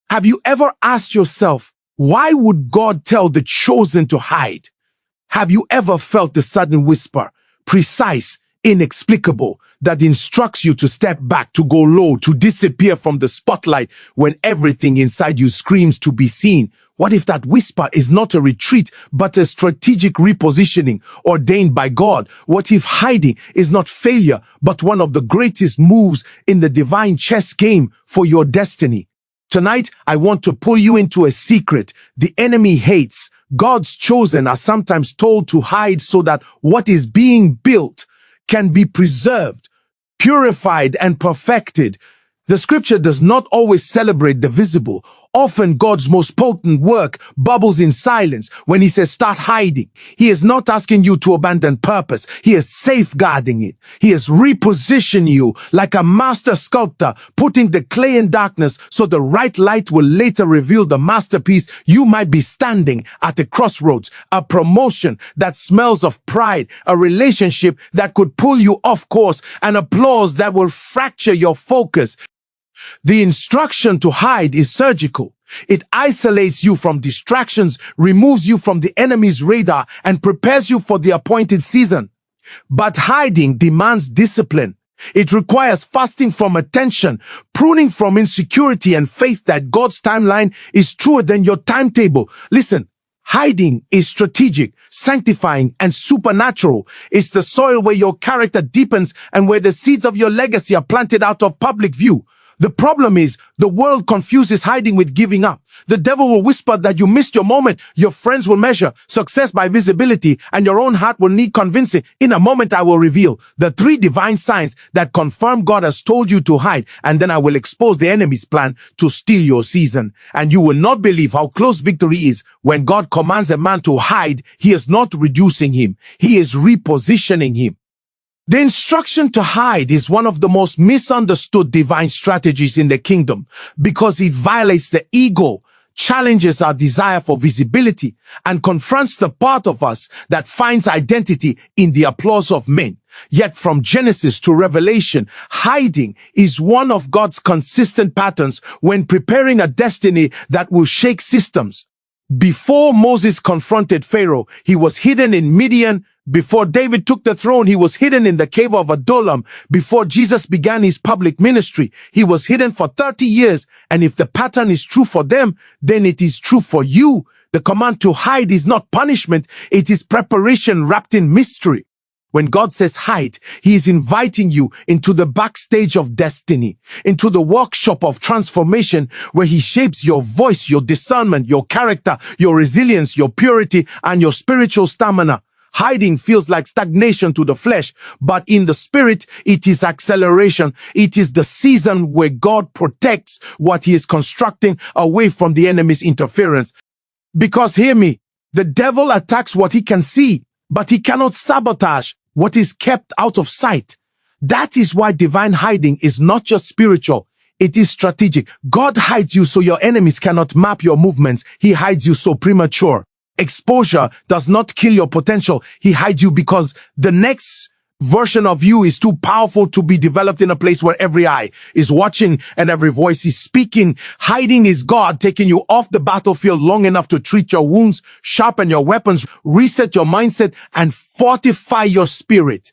Have you ever asked yourself, why would God tell the chosen to hide? Have you ever felt the sudden whisper, precise, inexplicable, that instructs you to step back, to go low, to disappear from the spotlight when everything inside you screams to be seen? What if that whisper is not a retreat, but a strategic repositioning ordained by God? What if hiding is not failure, but one of the greatest moves in the divine chess game for your destiny? Tonight, I want to pull you into a secret the enemy hates. God's chosen are sometimes told to hide so that what is being built can be preserved, purified, and perfected. The scripture does not always celebrate the visible. Often God's most potent work bubbles in silence when he says start hiding. He is not asking you to abandon purpose. He is safeguarding it. He is repositioning you like a master sculptor, putting the clay in darkness so the right light will later reveal the masterpiece. You might be standing at a crossroads, a promotion that smells of pride, a relationship that could pull you off course, an applause that will fracture your focus. The instruction to hide is surgical. It isolates you from distractions, removes you from the enemy's radar, and prepares you for the appointed season. But hiding demands discipline. It requires fasting from attention, pruning from insecurity, and faith that God's timeline is truer than your timetable. Listen, hiding is strategic, sanctifying, and supernatural. It's the soil where your character deepens and where the seeds of your legacy are planted out of public view. The problem is, the world confuses hiding with giving up. The devil will whisper that you missed your moment. Your friends will measure success by visibility, and your own heart will need convincing. In a moment, I will reveal the 3 divine signs that confirm God has told you to hide, and then I will expose the enemy's plan to steal your season. And you will not believe how close victory is. When God commands a man to hide, he is not reducing him. He is repositioning him. The instruction to hide is one of the most misunderstood divine strategies in the kingdom because it violates the ego, challenges our desire for visibility, and confronts the part of us that finds identity in the applause of men. Yet from Genesis to Revelation, hiding is one of God's consistent patterns when preparing a destiny that will shake systems. Before Moses confronted Pharaoh, he was hidden in Midian. Before David took the throne, he was hidden in the cave of Adullam. Before Jesus began his public ministry, he was hidden for 30 years. And if the pattern is true for them, then it is true for you. The command to hide is not punishment. It is preparation wrapped in mystery. When God says hide, he is inviting you into the backstage of destiny, into the workshop of transformation where he shapes your voice, your discernment, your character, your resilience, your purity, and your spiritual stamina. Hiding feels like stagnation to the flesh, but in the spirit, it is acceleration. It is the season where God protects what he is constructing away from the enemy's interference. Because hear me, the devil attacks what he can see, but he cannot sabotage what is kept out of sight. That is why divine hiding is not just spiritual. It is strategic. God hides you so your enemies cannot map your movements. He hides you so premature. Exposure does not kill your potential. He hides you because the next version of you is too powerful to be developed in a place where every eye is watching and every voice is speaking. Hiding is God taking you off the battlefield long enough to treat your wounds, sharpen your weapons, reset your mindset, and fortify your spirit.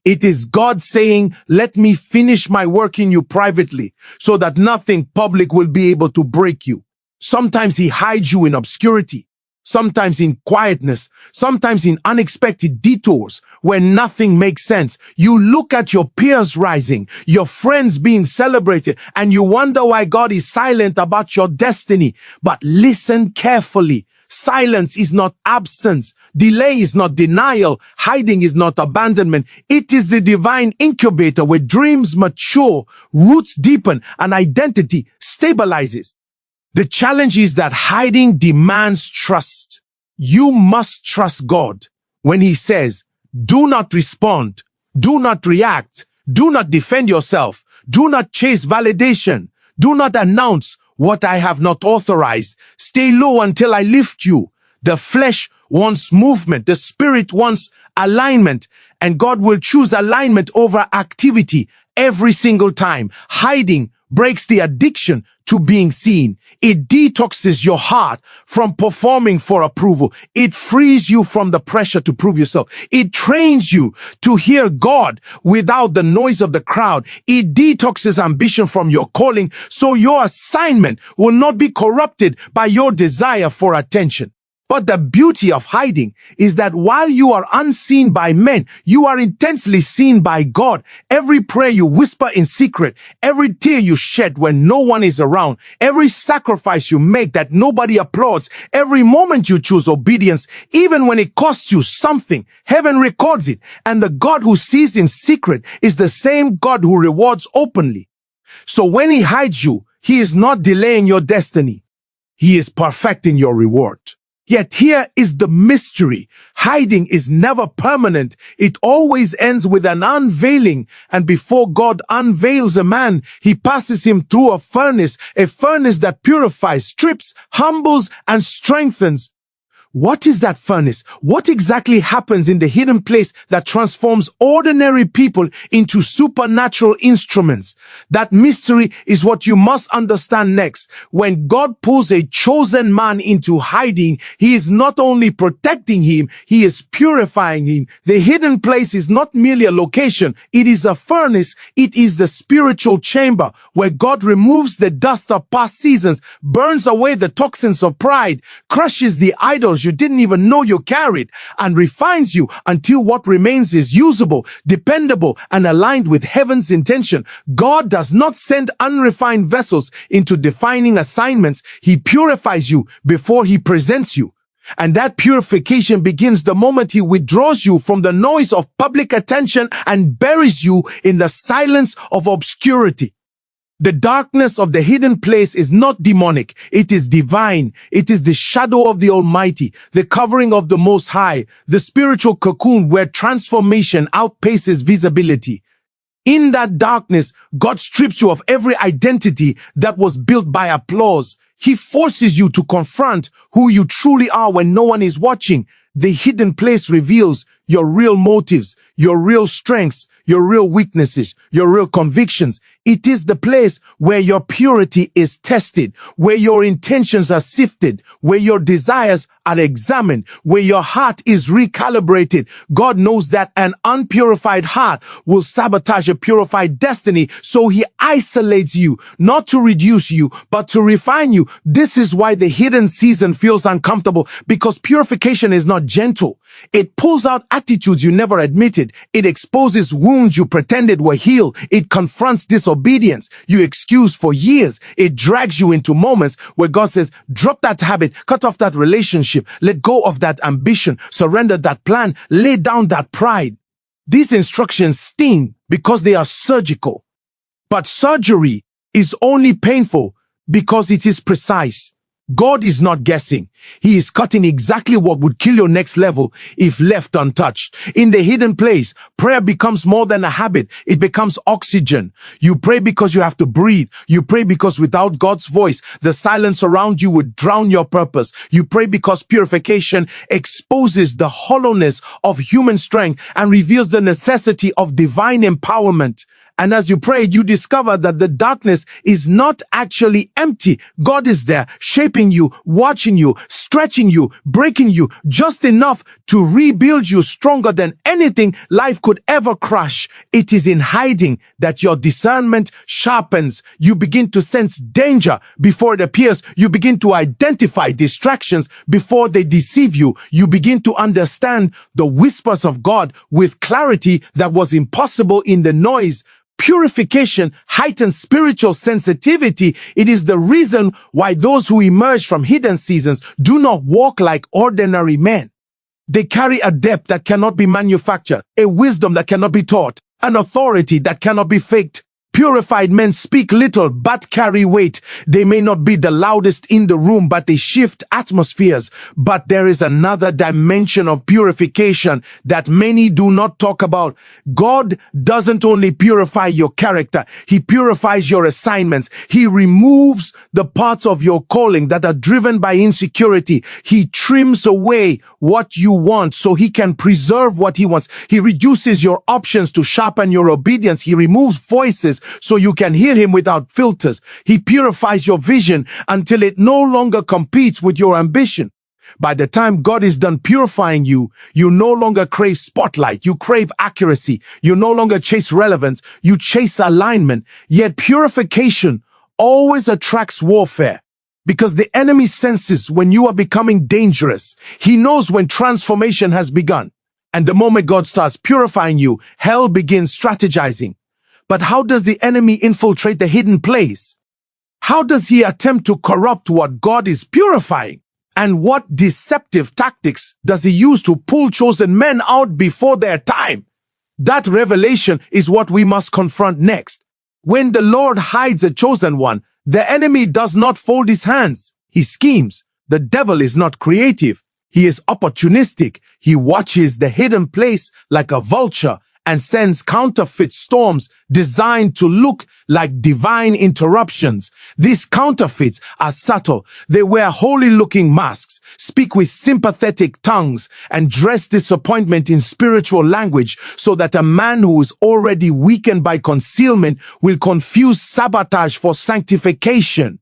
It is God saying, let me finish my work in you privately so that nothing public will be able to break you. Sometimes he hides you in obscurity. Sometimes in quietness, sometimes in unexpected detours where nothing makes sense. You look at your peers rising, your friends being celebrated, and you wonder why God is silent about your destiny. But listen carefully. Silence is not absence. Delay is not denial. Hiding is not abandonment. It is the divine incubator where dreams mature, roots deepen, and identity stabilizes. The challenge is that hiding demands trust. You must trust God when he says, do not respond, do not react, do not defend yourself, do not chase validation, do not announce what I have not authorized. Stay low until I lift you. The flesh wants movement, the spirit wants alignment, and God will choose alignment over activity every single time. Hiding breaks the addiction to being seen. It detoxes your heart from performing for approval. It frees you from the pressure to prove yourself. It trains you to hear God without the noise of the crowd. It detoxes ambition from your calling, so your assignment will not be corrupted by your desire for attention. But the beauty of hiding is that while you are unseen by men, you are intensely seen by God. Every prayer you whisper in secret, every tear you shed when no one is around, every sacrifice you make that nobody applauds, every moment you choose obedience, even when it costs you something, heaven records it. And the God who sees in secret is the same God who rewards openly. So when he hides you, he is not delaying your destiny. He is perfecting your reward. Yet here is the mystery. Hiding is never permanent. It always ends with an unveiling. And before God unveils a man, he passes him through a furnace that purifies, strips, humbles, and strengthens. What is that furnace? What exactly happens in the hidden place that transforms ordinary people into supernatural instruments? That mystery is what you must understand next. When God pulls a chosen man into hiding, he is not only protecting him, he is purifying him. The hidden place is not merely a location. It is a furnace. It is the spiritual chamber where God removes the dust of past seasons, burns away the toxins of pride, crushes the idols you didn't even know you carried, and refines you until what remains is usable, dependable, and aligned with heaven's intention. God does not send unrefined vessels into defining assignments. He purifies you before he presents you. And that purification begins the moment he withdraws you from the noise of public attention and buries you in the silence of obscurity. The darkness of the hidden place is not demonic. It is divine. It is the shadow of the Almighty, the covering of the Most High, the spiritual cocoon where transformation outpaces visibility. In that darkness, God strips you of every identity that was built by applause. He forces you to confront who you truly are when no one is watching. The hidden place reveals your real motives, your real strengths, your real weaknesses, your real convictions. It is the place where your purity is tested, where your intentions are sifted, where your desires are examined, where your heart is recalibrated. God knows that an unpurified heart will sabotage a purified destiny, so he isolates you, not to reduce you, but to refine you. This is why the hidden season feels uncomfortable, because purification is not gentle. It pulls out attitudes you never admitted. It exposes wounds you pretended were healed. It confronts disobedience you excused for years. It drags you into moments where God says, drop that habit, cut off that relationship, let go of that ambition, surrender that plan, lay down that pride. These instructions sting because they are surgical. But surgery is only painful because it is precise. God is not guessing. He is cutting exactly what would kill your next level if left untouched. In the hidden place, prayer becomes more than a habit. It becomes oxygen. You pray because you have to breathe. You pray because without God's voice, the silence around you would drown your purpose. You pray because purification exposes the hollowness of human strength and reveals the necessity of divine empowerment. And as you pray, you discover that the darkness is not actually empty. God is there, shaping you, watching you, stretching you, breaking you, just enough to rebuild you stronger than anything life could ever crush. It is in hiding that your discernment sharpens. You begin to sense danger before it appears. You begin to identify distractions before they deceive you. You begin to understand the whispers of God with clarity that was impossible in the noise. Purification heightens spiritual sensitivity. It is the reason why those who emerge from hidden seasons do not walk like ordinary men. They carry a depth that cannot be manufactured, a wisdom that cannot be taught, an authority that cannot be faked. Purified men speak little but carry weight. They may not be the loudest in the room, but they shift atmospheres. But there is another dimension of purification that many do not talk about. God doesn't only purify your character, he purifies your assignments. He removes the parts of your calling that are driven by insecurity. He trims away what you want so he can preserve what he wants. He reduces your options to sharpen your obedience. He removes voices ears so you can hear him without filters. He purifies your vision until it no longer competes with your ambition. By the time God is done purifying you, you no longer crave spotlight. You crave accuracy. You no longer chase relevance. You chase alignment. Yet purification always attracts warfare because the enemy senses when you are becoming dangerous. He knows when transformation has begun. And the moment God starts purifying you, hell begins strategizing. But how does the enemy infiltrate the hidden place? How does he attempt to corrupt what God is purifying? And what deceptive tactics does he use to pull chosen men out before their time? That revelation is what we must confront next. When the Lord hides a chosen one, the enemy does not fold his hands. He schemes. The devil is not creative. He is opportunistic. He watches the hidden place like a vulture and sends counterfeit storms designed to look like divine interruptions. These counterfeits are subtle. They wear holy-looking masks, speak with sympathetic tongues, and dress disappointment in spiritual language so that a man who is already weakened by concealment will confuse sabotage for sanctification.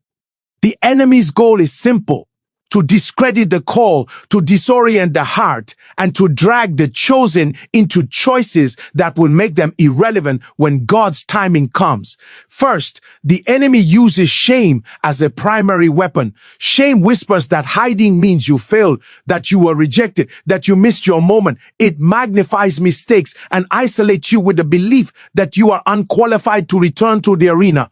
The enemy's goal is simple: to discredit the call, to disorient the heart, and to drag the chosen into choices that will make them irrelevant when God's timing comes. First, the enemy uses shame as a primary weapon. Shame whispers that hiding means you failed, that you were rejected, that you missed your moment. It magnifies mistakes and isolates you with the belief that you are unqualified to return to the arena.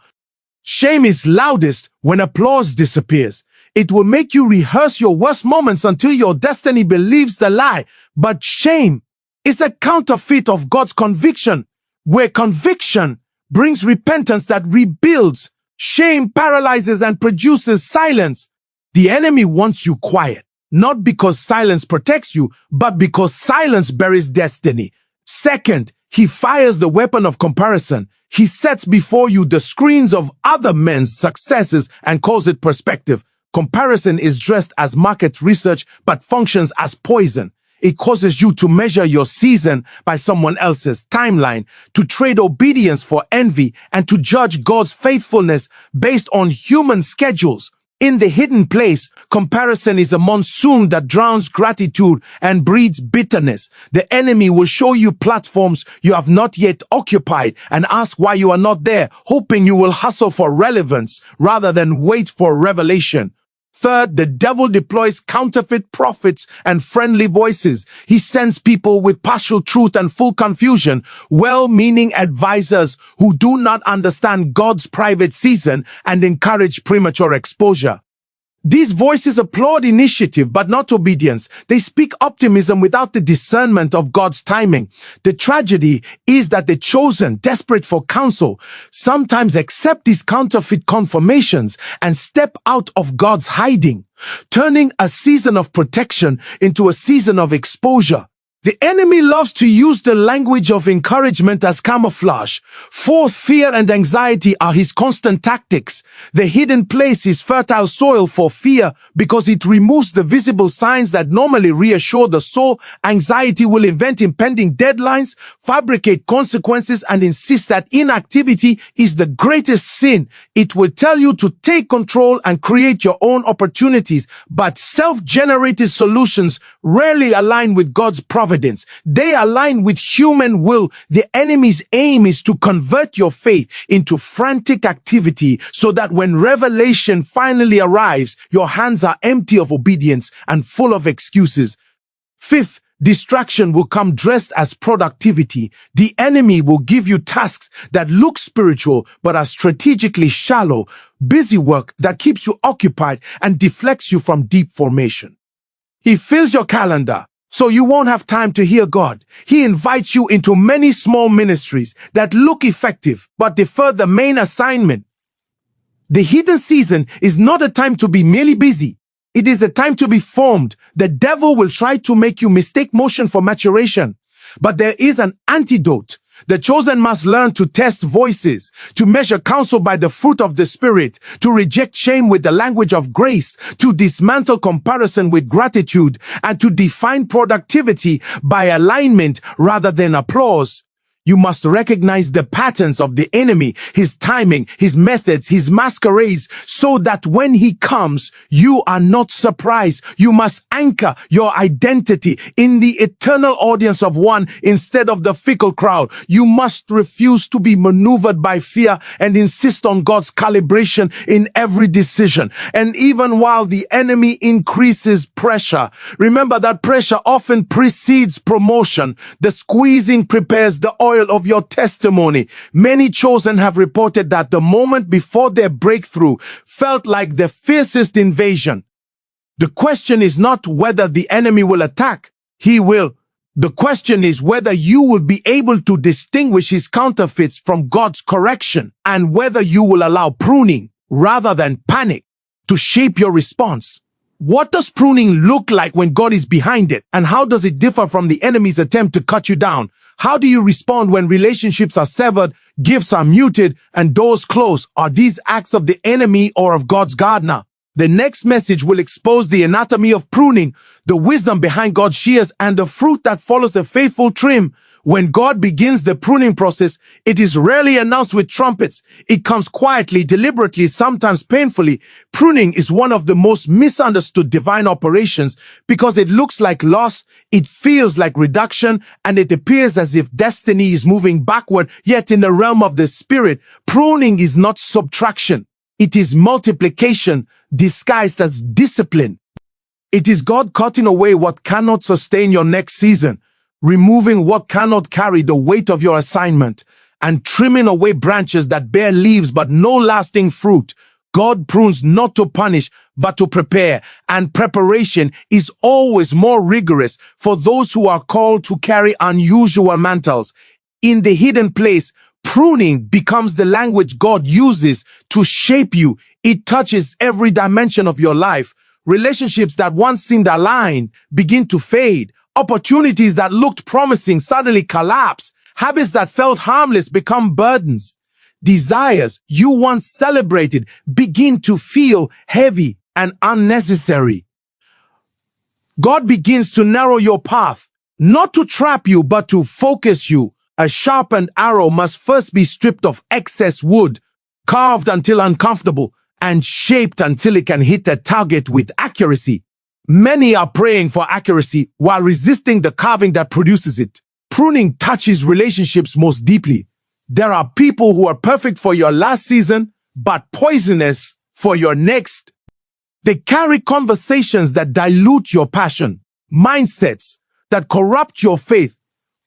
Shame is loudest when applause disappears. It will make you rehearse your worst moments until your destiny believes the lie. But shame is a counterfeit of God's conviction. Where conviction brings repentance that rebuilds, shame paralyzes and produces silence. The enemy wants you quiet, not because silence protects you, but because silence buries destiny. Second, he fires the weapon of comparison. He sets before you the screens of other men's successes and calls it perspective. Comparison is dressed as market research but functions as poison. It causes you to measure your season by someone else's timeline, to trade obedience for envy, and to judge God's faithfulness based on human schedules. In the hidden place, comparison is a monsoon that drowns gratitude and breeds bitterness. The enemy will show you platforms you have not yet occupied and ask why you are not there, hoping you will hustle for relevance rather than wait for revelation. Third, the devil deploys counterfeit prophets and friendly voices. He sends people with partial truth and full confusion, well-meaning advisors who do not understand God's private season and encourage premature exposure. These voices applaud initiative but not obedience. They speak optimism without the discernment of God's timing. The tragedy is that the chosen, desperate for counsel, sometimes accept these counterfeit confirmations and step out of God's hiding, turning a season of protection into a season of exposure. The enemy loves to use the language of encouragement as camouflage. Fourth, fear and anxiety are his constant tactics. The hidden place is fertile soil for fear because it removes the visible signs that normally reassure the soul. Anxiety will invent impending deadlines, fabricate consequences, and insist that inactivity is the greatest sin. It will tell you to take control and create your own opportunities, but self-generated solutions rarely align with God's providence. They align with human will. The enemy's aim is to convert your faith into frantic activity so that when revelation finally arrives, your hands are empty of obedience and full of excuses. Fifth, distraction will come dressed as productivity. The enemy will give you tasks that look spiritual but are strategically shallow, busy work that keeps you occupied and deflects you from deep formation. He fills your calendar so you won't have time to hear God. He invites you into many small ministries that look effective but defer the main assignment. The hidden season is not a time to be merely busy. It is a time to be formed. The devil will try to make you mistake motion for maturation. But there is an antidote. The chosen must learn to test voices, to measure counsel by the fruit of the Spirit, to reject shame with the language of grace, to dismantle comparison with gratitude, and to define productivity by alignment rather than applause. You must recognize the patterns of the enemy, his timing, his methods, his masquerades, so that when he comes, you are not surprised. You must anchor your identity in the eternal audience of one instead of the fickle crowd. You must refuse to be maneuvered by fear and insist on God's calibration in every decision. And even while the enemy increases pressure, remember that pressure often precedes promotion. The squeezing prepares the oil of your testimony. Many chosen have reported that the moment before their breakthrough felt like the fiercest invasion. The question is not whether the enemy will attack. He will. The question is whether you will be able to distinguish his counterfeits from God's correction, and whether you will allow pruning rather than panic to shape your response. What does pruning look like when God is behind it? And how does it differ from the enemy's attempt to cut you down? How do you respond when relationships are severed, gifts are muted, and doors close? Are these acts of the enemy or of God's gardener? The next message will expose the anatomy of pruning, the wisdom behind God's shears, and the fruit that follows a faithful trim. When God begins the pruning process, it is rarely announced with trumpets. It comes quietly, deliberately, sometimes painfully. Pruning is one of the most misunderstood divine operations because it looks like loss, it feels like reduction, and it appears as if destiny is moving backward. Yet in the realm of the spirit, pruning is not subtraction. It is multiplication disguised as discipline. It is God cutting away what cannot sustain your next season, removing what cannot carry the weight of your assignment, and trimming away branches that bear leaves but no lasting fruit. God prunes not to punish, but to prepare, and preparation is always more rigorous for those who are called to carry unusual mantles. In the hidden place, pruning becomes the language God uses to shape you. It touches every dimension of your life. Relationships that once seemed aligned begin to fade. Opportunities that looked promising suddenly collapse. Habits that felt harmless become burdens. Desires you once celebrated begin to feel heavy and unnecessary. God begins to narrow your path, not to trap you, but to focus you. A sharpened arrow must first be stripped of excess wood, carved until uncomfortable, and shaped until it can hit a target with accuracy. Many are praying for accuracy while resisting the carving that produces it. Pruning touches relationships most deeply. There are people who are perfect for your last season, but poisonous for your next. They carry conversations that dilute your passion, mindsets that corrupt your faith,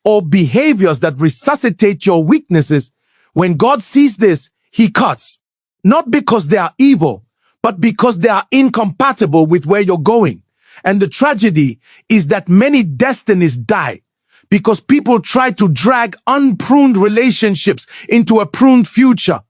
or behaviors that resuscitate your weaknesses. When God sees this, he cuts, not because they are evil, but because they are incompatible with where you're going. And the tragedy is that many destinies die because people try to drag unpruned relationships into a pruned future.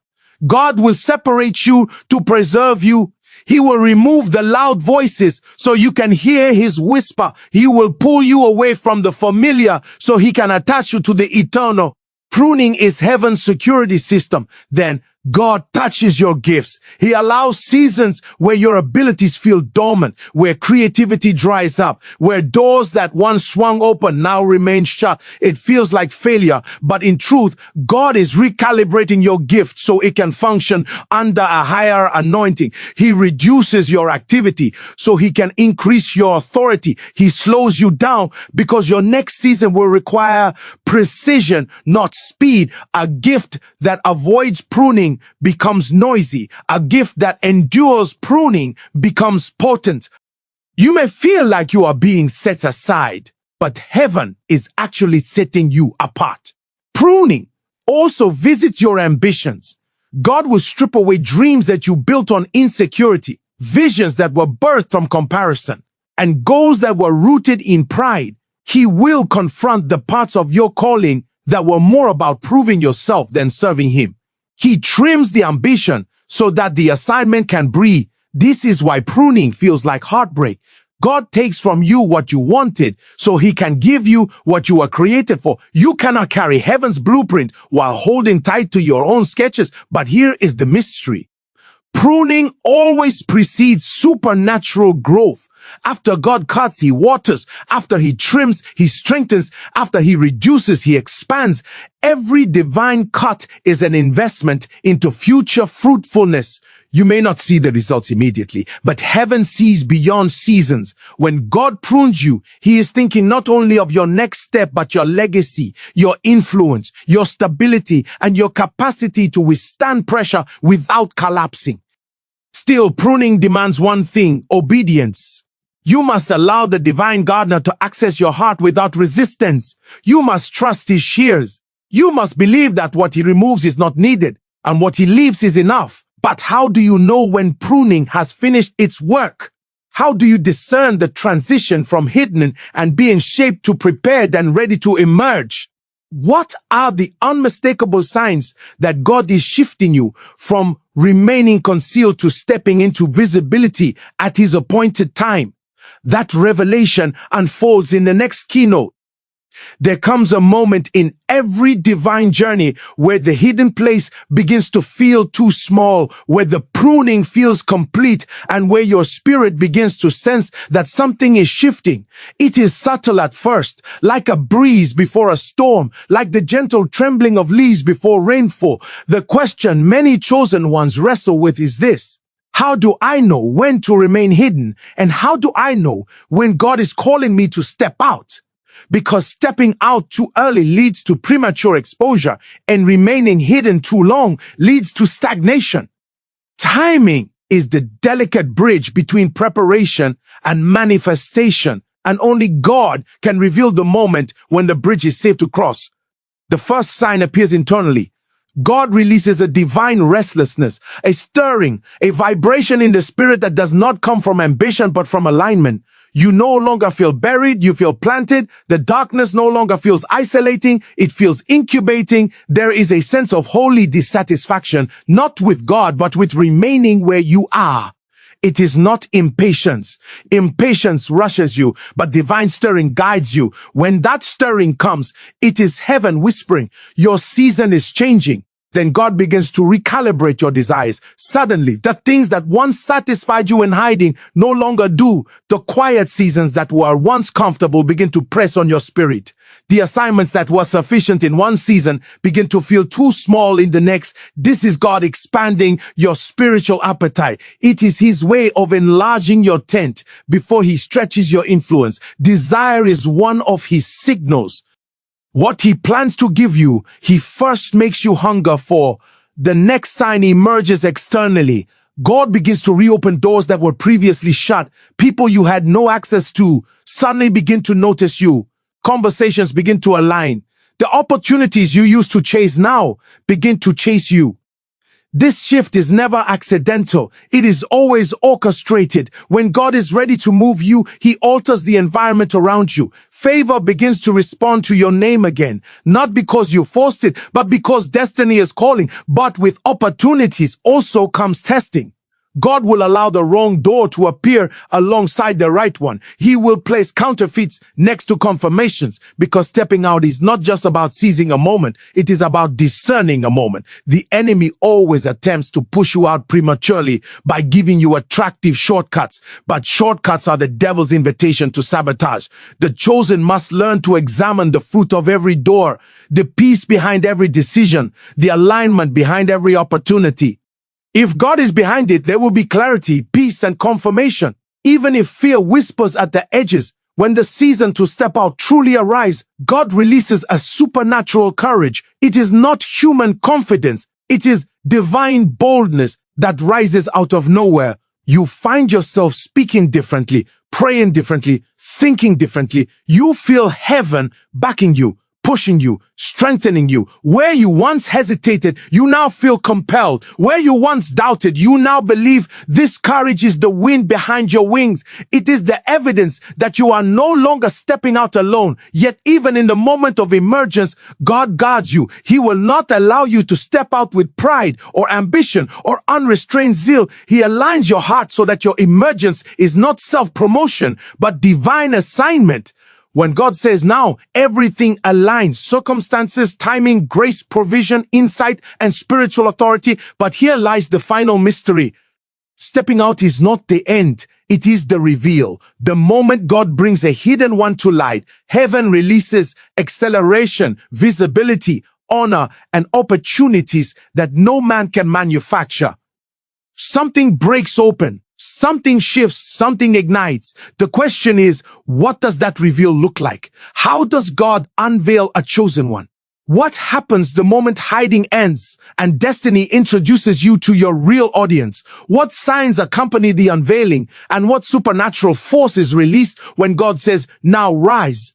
God will separate you to preserve you. He will remove the loud voices so you can hear his whisper. He will pull you away from the familiar so he can attach you to the eternal. Pruning is heaven's security system. Then God touches your gifts. He allows seasons where your abilities feel dormant, where creativity dries up, where doors that once swung open now remain shut. It feels like failure, but in truth, God is recalibrating your gift so it can function under a higher anointing. He reduces your activity so he can increase your authority. He slows you down because your next season will require precision, not speed. A gift that avoids pruning becomes noisy. A gift that endures pruning becomes potent. You may feel like you are being set aside, but heaven is actually setting you apart. Pruning also visits your ambitions. God will strip away dreams that you built on insecurity, visions that were birthed from comparison, and goals that were rooted in pride. He will confront the parts of your calling that were more about proving yourself than serving him. He trims the ambition so that the assignment can breathe. This is why pruning feels like heartbreak. God takes from you what you wanted so he can give you what you were created for. You cannot carry heaven's blueprint while holding tight to your own sketches. But here is the mystery. Pruning always precedes supernatural growth. After God cuts, he waters. After he trims, he strengthens. After he reduces, he expands. Every divine cut is an investment into future fruitfulness. You may not see the results immediately, but heaven sees beyond seasons. When God prunes you, he is thinking not only of your next step, but your legacy, your influence, your stability, and your capacity to withstand pressure without collapsing. Still, pruning demands one thing: obedience. You must allow the divine gardener to access your heart without resistance. You must trust his shears. You must believe that what he removes is not needed, and what he leaves is enough. But how do you know when pruning has finished its work? How do you discern the transition from hidden and being shaped to prepared and ready to emerge? What are the unmistakable signs that God is shifting you from remaining concealed to stepping into visibility at his appointed time? That revelation unfolds in the next keynote. There comes a moment in every divine journey where the hidden place begins to feel too small, where the pruning feels complete, and where your spirit begins to sense that something is shifting. It is subtle at first, like a breeze before a storm, like the gentle trembling of leaves before rainfall. The question many chosen ones wrestle with is this: how do I know when to remain hidden? And how do I know when God is calling me to step out? Because stepping out too early leads to premature exposure, and remaining hidden too long leads to stagnation. Timing is the delicate bridge between preparation and manifestation, and only God can reveal the moment when the bridge is safe to cross. The first sign appears internally. God releases a divine restlessness, a stirring, a vibration in the spirit that does not come from ambition but from alignment. You no longer feel buried, you feel planted. The darkness no longer feels isolating, it feels incubating. There is a sense of holy dissatisfaction, not with God, but with remaining where you are. It is not impatience. Impatience rushes you, but divine stirring guides you. When that stirring comes, it is heaven whispering, your season is changing. Then God begins to recalibrate your desires. Suddenly, the things that once satisfied you in hiding no longer do. The quiet seasons that were once comfortable begin to press on your spirit. The assignments that were sufficient in one season begin to feel too small in the next. This is God expanding your spiritual appetite. It is his way of enlarging your tent before he stretches your influence. Desire is one of his signals. What he plans to give you, he first makes you hunger for. The next sign emerges externally. God begins to reopen doors that were previously shut. People you had no access to suddenly begin to notice you. Conversations begin to align. The opportunities you used to chase now begin to chase you. This shift is never accidental. It is always orchestrated. When God is ready to move you, he alters the environment around you. Favor begins to respond to your name again, not because you forced it, but because destiny is calling. But with opportunities also comes testing. God will allow the wrong door to appear alongside the right one. He will place counterfeits next to confirmations, because stepping out is not just about seizing a moment. It is about discerning a moment. The enemy always attempts to push you out prematurely by giving you attractive shortcuts, but shortcuts are the devil's invitation to sabotage. The chosen must learn to examine the fruit of every door, the peace behind every decision, the alignment behind every opportunity. If God is behind it, there will be clarity, peace, and confirmation. Even if fear whispers at the edges, when the season to step out truly arrives, God releases a supernatural courage. It is not human confidence. It is divine boldness that rises out of nowhere. You find yourself speaking differently, praying differently, thinking differently. You feel heaven backing you, pushing you, strengthening you. Where you once hesitated, you now feel compelled. Where you once doubted, you now believe. This courage is the wind behind your wings. It is the evidence that you are no longer stepping out alone. Yet even in the moment of emergence, God guards you. He will not allow you to step out with pride or ambition or unrestrained zeal. He aligns your heart so that your emergence is not self-promotion, but divine assignment. When God says now, everything aligns: circumstances, timing, grace, provision, insight, and spiritual authority. But here lies the final mystery. Stepping out is not the end, it is the reveal. The moment God brings a hidden one to light, heaven releases acceleration, visibility, honor, and opportunities that no man can manufacture. Something breaks open, something shifts, something ignites. The question is, what does that reveal look like? How does God unveil a chosen one? What happens the moment hiding ends and destiny introduces you to your real audience? What signs accompany the unveiling, and what supernatural force is released when God says, "Now rise"?